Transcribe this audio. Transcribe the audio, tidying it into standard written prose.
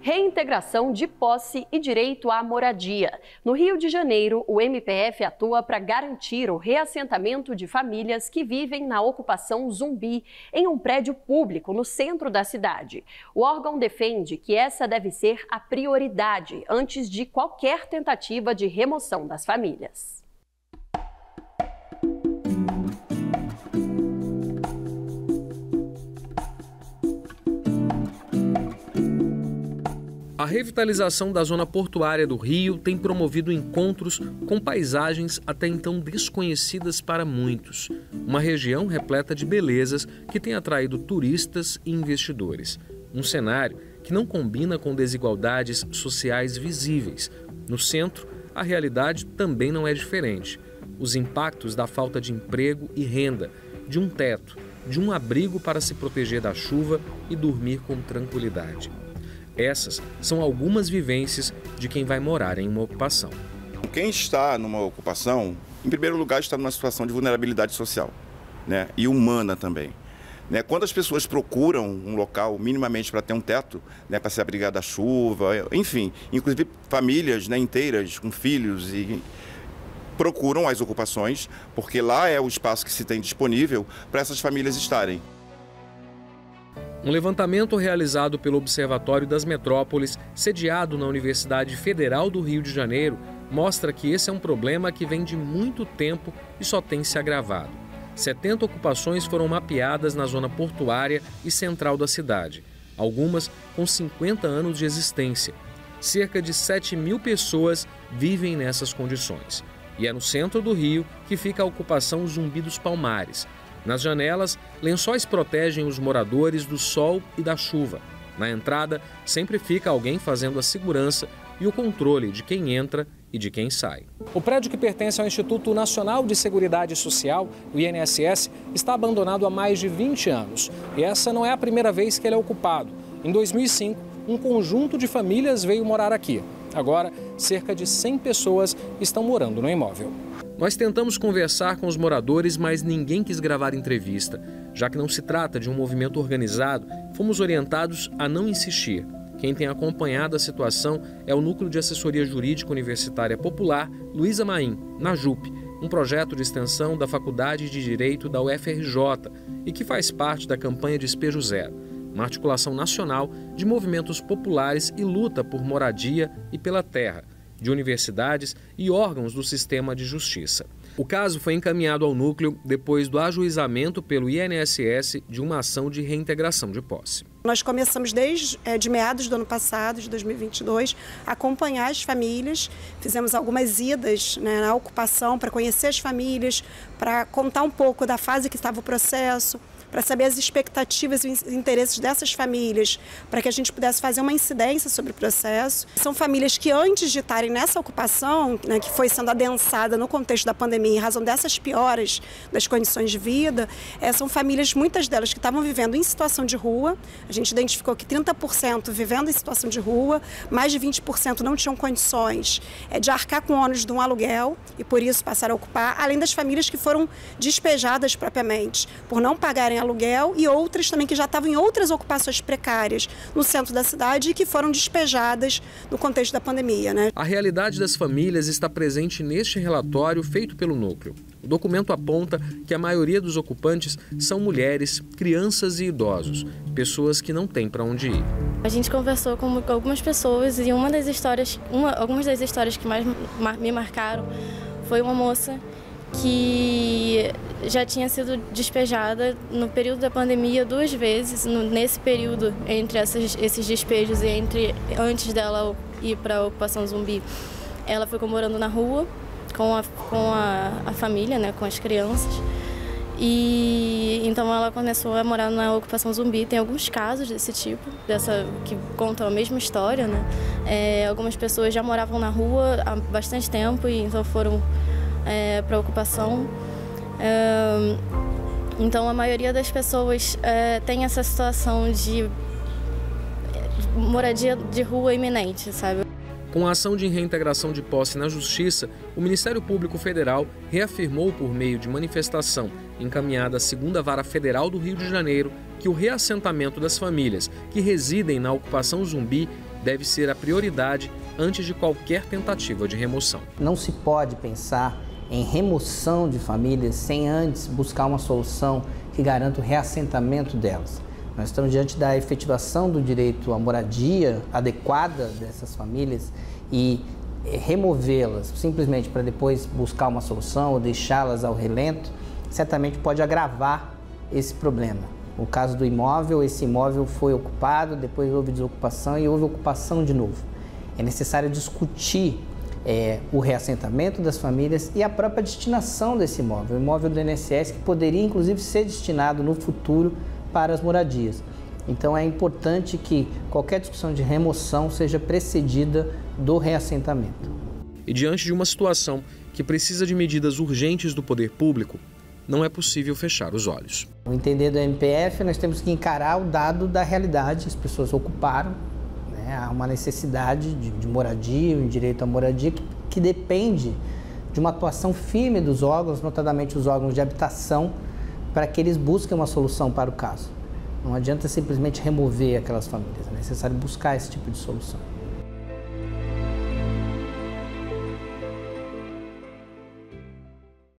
Reintegração de posse e direito à moradia. No Rio de Janeiro, o MPF atua para garantir o reassentamento de famílias que vivem na ocupação zumbi em um prédio público no centro da cidade. O órgão defende que essa deve ser a prioridade antes de qualquer tentativa de remoção das famílias. A revitalização da zona portuária do Rio tem promovido encontros com paisagens até então desconhecidas para muitos. Uma região repleta de belezas que tem atraído turistas e investidores. Um cenário que não combina com desigualdades sociais visíveis. No centro, a realidade também não é diferente. Os impactos da falta de emprego e renda, de um teto, de um abrigo para se proteger da chuva e dormir com tranquilidade. Essas são algumas vivências de quem vai morar em uma ocupação. Quem está numa ocupação, em primeiro lugar, está numa situação de vulnerabilidade social, né? E humana também. Né? Quando as pessoas procuram um local minimamente para ter um teto, né, para se abrigar da chuva, enfim, inclusive famílias, né, inteiras com filhos e procuram as ocupações, porque lá é o espaço que se tem disponível para essas famílias estarem. Um levantamento realizado pelo Observatório das Metrópoles, sediado na Universidade Federal do Rio de Janeiro, mostra que esse é um problema que vem de muito tempo e só tem se agravado. 70 ocupações foram mapeadas na zona portuária e central da cidade, algumas com 50 anos de existência. Cerca de 7.000 pessoas vivem nessas condições. E é no centro do Rio que fica a ocupação Zumbi dos Palmares. Nas janelas, lençóis protegem os moradores do sol e da chuva. Na entrada, sempre fica alguém fazendo a segurança e o controle de quem entra e de quem sai. O prédio que pertence ao Instituto Nacional de Seguridade Social, o INSS, está abandonado há mais de 20 anos. E essa não é a primeira vez que ele é ocupado. Em 2005, um conjunto de famílias veio morar aqui. Agora, cerca de 100 pessoas estão morando no imóvel. Nós tentamos conversar com os moradores, mas ninguém quis gravar entrevista. Já que não se trata de um movimento organizado, fomos orientados a não insistir. Quem tem acompanhado a situação é o Núcleo de Assessoria Jurídica Universitária Popular, Luísa Maim, na JUP, um projeto de extensão da Faculdade de Direito da UFRJ e que faz parte da campanha Despejo Zero, uma articulação nacional de movimentos populares e luta por moradia e pela terra, de universidades e órgãos do sistema de justiça. O caso foi encaminhado ao núcleo depois do ajuizamento pelo INSS de uma ação de reintegração de posse. Nós começamos desde meados do ano passado, de 2022, a acompanhar as famílias. Fizemos algumas idas, né, na ocupação para conhecer as famílias, para contar um pouco da fase que estava o processo, para saber as expectativas e os interesses dessas famílias, para que a gente pudesse fazer uma incidência sobre o processo. São famílias que antes de estarem nessa ocupação, né, que foi sendo adensada no contexto da pandemia, em razão dessas pioras das condições de vida, são famílias, muitas delas que estavam vivendo em situação de rua. A gente identificou que 30% vivendo em situação de rua, mais de 20% não tinham condições de arcar com o ônus de um aluguel e por isso passaram a ocupar, além das famílias que foram despejadas propriamente, por não pagarem aluguel, e outras também que já estavam em outras ocupações precárias no centro da cidade e que foram despejadas no contexto da pandemia, né? A realidade das famílias está presente neste relatório feito pelo Núcleo. O documento aponta que a maioria dos ocupantes são mulheres, crianças e idosos, pessoas que não têm para onde ir. A gente conversou com algumas pessoas e algumas das histórias que mais me marcaram foi uma moça que já tinha sido despejada no período da pandemia 2 vezes, nesse período entre esses despejos e antes dela ir para a ocupação zumbi. Ela ficou morando na rua com a família, né, com as crianças, e então ela começou a morar na ocupação zumbi. Tem alguns casos desse tipo, que contam a mesma história, né? Algumas pessoas já moravam na rua há bastante tempo e então foram para a ocupação. Então a maioria das pessoas tem essa situação de moradia de rua iminente, sabe? Com a ação de reintegração de posse na Justiça, o Ministério Público Federal reafirmou por meio de manifestação encaminhada à 2ª Vara Federal do Rio de Janeiro que o reassentamento das famílias que residem na ocupação zumbi deve ser a prioridade antes de qualquer tentativa de remoção. Não se pode pensar em remoção de famílias sem antes buscar uma solução que garanta o reassentamento delas. Nós estamos diante da efetivação do direito à moradia adequada dessas famílias e removê-las simplesmente para depois buscar uma solução ou deixá-las ao relento, certamente pode agravar esse problema. No caso do imóvel, esse imóvel foi ocupado, depois houve desocupação e houve ocupação de novo. É necessário discutir o reassentamento das famílias e a própria destinação desse imóvel, o imóvel do INSS, que poderia inclusive ser destinado no futuro para as moradias. Então é importante que qualquer discussão de remoção seja precedida do reassentamento. E diante de uma situação que precisa de medidas urgentes do poder público, não é possível fechar os olhos. No entender do MPF, nós temos que encarar o dado da realidade. As pessoas ocuparam, há uma necessidade de moradia, um direito à moradia que depende de uma atuação firme dos órgãos, notadamente os órgãos de habitação, para que eles busquem uma solução para o caso. Não adianta simplesmente remover aquelas famílias, é necessário buscar esse tipo de solução.